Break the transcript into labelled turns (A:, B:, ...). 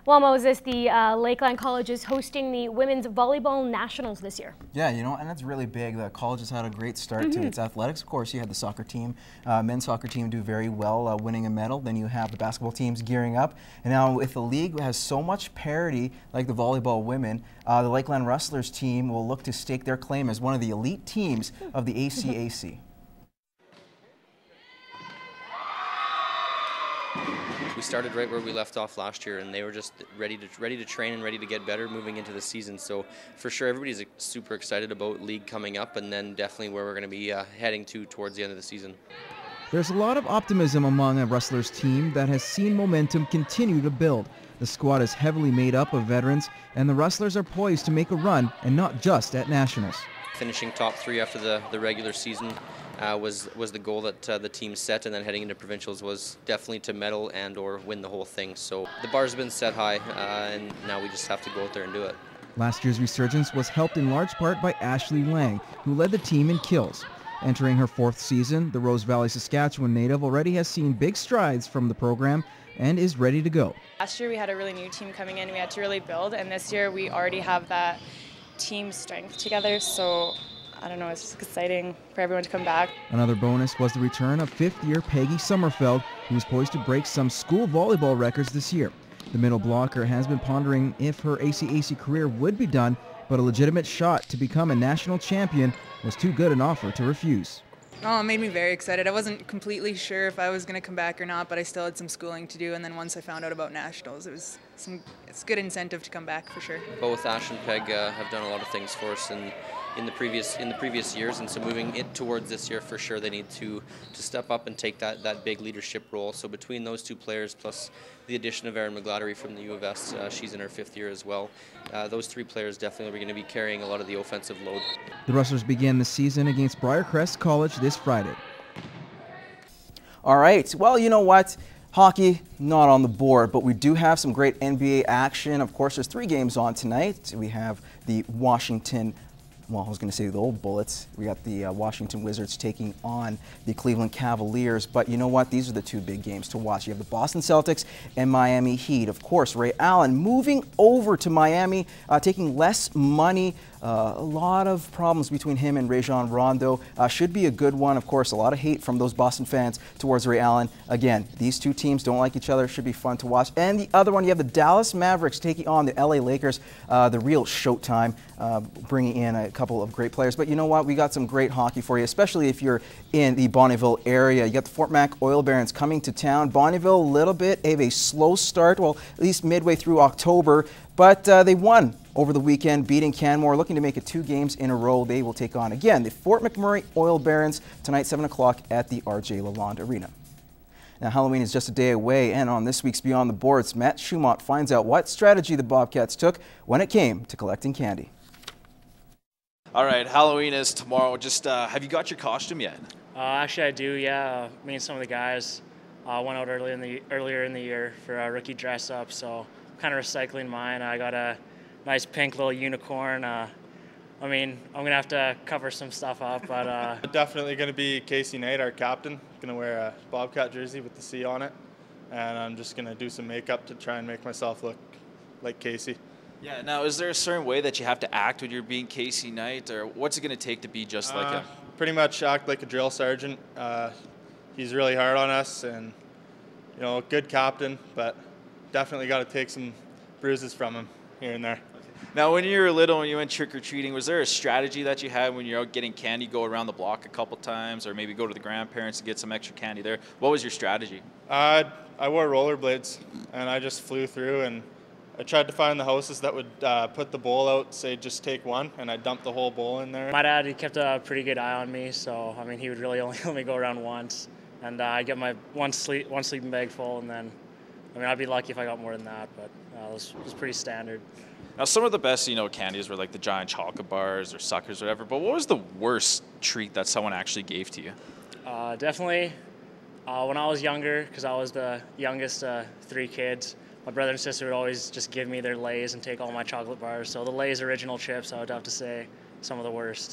A: Well, Moses, the Lakeland College is hosting the Women's Volleyball Nationals this year.
B: Yeah, you know, and that's really big. The college has had a great start to its athletics. Of course, you had the soccer team, men's soccer team do very well, winning a medal. Then you have the basketball teams gearing up. And now with the league has so much parity, like the volleyball women, the Lakeland Rustlers team will look to stake their claim as one of the elite teams of the ACAC.
C: We started right where we left off last year, and they were just ready to train and ready to get better moving into the season. So for sure, everybody's super excited about league coming up, and then definitely where we're going to be heading towards the end of the season.
D: There's a lot of optimism among a Rustlers team that has seen momentum continue to build. The squad is heavily made up of veterans, and the Rustlers are poised to make a run, and not just at nationals.
C: Finishing top 3 after the regular season was the goal that the team set, and then heading into provincials was definitely to medal and or win the whole thing. So the bar's been set high, and now we just have to go out there and do it.
D: Last year's resurgence was helped in large part by Ashley Lang, who led the team in kills. Entering her 4th season, the Rose Valley, Saskatchewan native already has seen big strides from the program and is ready to go.
E: Last year we had a really new team coming in, we had to really build, and this year we already have that team strength together, so I don't know, it's just exciting for everyone to come back.
D: Another bonus was the return of 5th-year Peggy Sommerfeld, who is poised to break some school volleyball records this year. The middle blocker has been pondering if her ACAC career would be done, but a legitimate shot to become a national champion was too good an offer to refuse.
F: Oh, it made me very excited. I wasn't completely sure if I was going to come back or not, but I still had some schooling to do, and then once I found out about nationals, it's good incentive to come back for sure.
C: Both Ash and Peg have done a lot of things for us in the previous years, and so moving it towards this year, for sure they need to step up and take that big leadership role. So between those 2 players plus the addition of Erin McGladdery from the U of S, she's in her 5th year as well. Those 3 players definitely are going to be carrying a lot of the offensive load.
D: The Rustlers begin the season against Briarcrest College this Friday.
B: All right, well, you know what? Hockey, not on the board, but we do have some great NBA action. Of course, there's 3 games on tonight. We have the Washington, well, I was going to say the old Bullets. We got the Washington Wizards taking on the Cleveland Cavaliers. But you know what? These are the 2 big games to watch. You have the Boston Celtics and Miami Heat. Of course, Ray Allen moving over to Miami, taking less money. A lot of problems between him and Rajon Rondo. Should be a good one. Of course, a lot of hate from those Boston fans towards Ray Allen. Again, these 2 teams don't like each other. Should be fun to watch. And the other one, you have the Dallas Mavericks taking on the LA Lakers. The real showtime, bringing in a couple of great players. But you know what? We got some great hockey for you, especially if you're in the Bonneville area. You got the Fort Mac Oil Barons coming to town. Bonneville, a little bit of a slow start, well, at least midway through October. But they won over the weekend, beating Canmore, looking to make it 2 games in a row. They will take on, again, the Fort McMurray Oil Barons tonight, 7 o'clock at the RJ Lalonde Arena. Now, Halloween is just a day away, and on this week's Beyond the Boards, Matt Schumont finds out what strategy the Bobcats took when it came to collecting candy.
G: All right, Halloween is tomorrow. Just have you got your costume yet?
H: Actually, I do, yeah. Me and some of the guys went out earlier in the year for a rookie dress up, so kind of recycling mine. I got a nice pink little unicorn. I mean, I'm going to have to cover some stuff up, but...
I: Definitely going to be Casey Knight, our captain. Going to wear a Bobcat jersey with the C on it, and I'm just going to do some makeup to try and make myself look like Casey.
G: Yeah, now is there a certain way that you have to act when you're being Casey Knight, or what's it going to take to be just like him?
I: Pretty much act like a drill sergeant. He's really hard on us, and, you know, good captain, but definitely got to take some bruises from him here and there.
G: Now, when you were little, when you went trick-or-treating, was there a strategy that you had when you're out getting candy, go around the block a couple times, or maybe go to the grandparents to get some extra candy there? What was your strategy?
I: I wore rollerblades, and I just flew through, and I tried to find the houses that would put the bowl out, say just take one, and I dumped the whole bowl in there.
H: My dad, he kept a pretty good eye on me, so, I mean, he would really only let me go around once. And I get my one sleeping bag full, and then, I mean, I'd be lucky if I got more than that, but it was pretty standard.
G: Now, some of the best, candies were like the giant chocolate bars or suckers or whatever, but what was the worst treat that someone actually gave to you?
H: Definitely when I was younger, because I was the youngest of 3 kids, my brother and sister would always just give me their Lay's and take all my chocolate bars. So the Lay's original chips, I would have to say, some of the worst.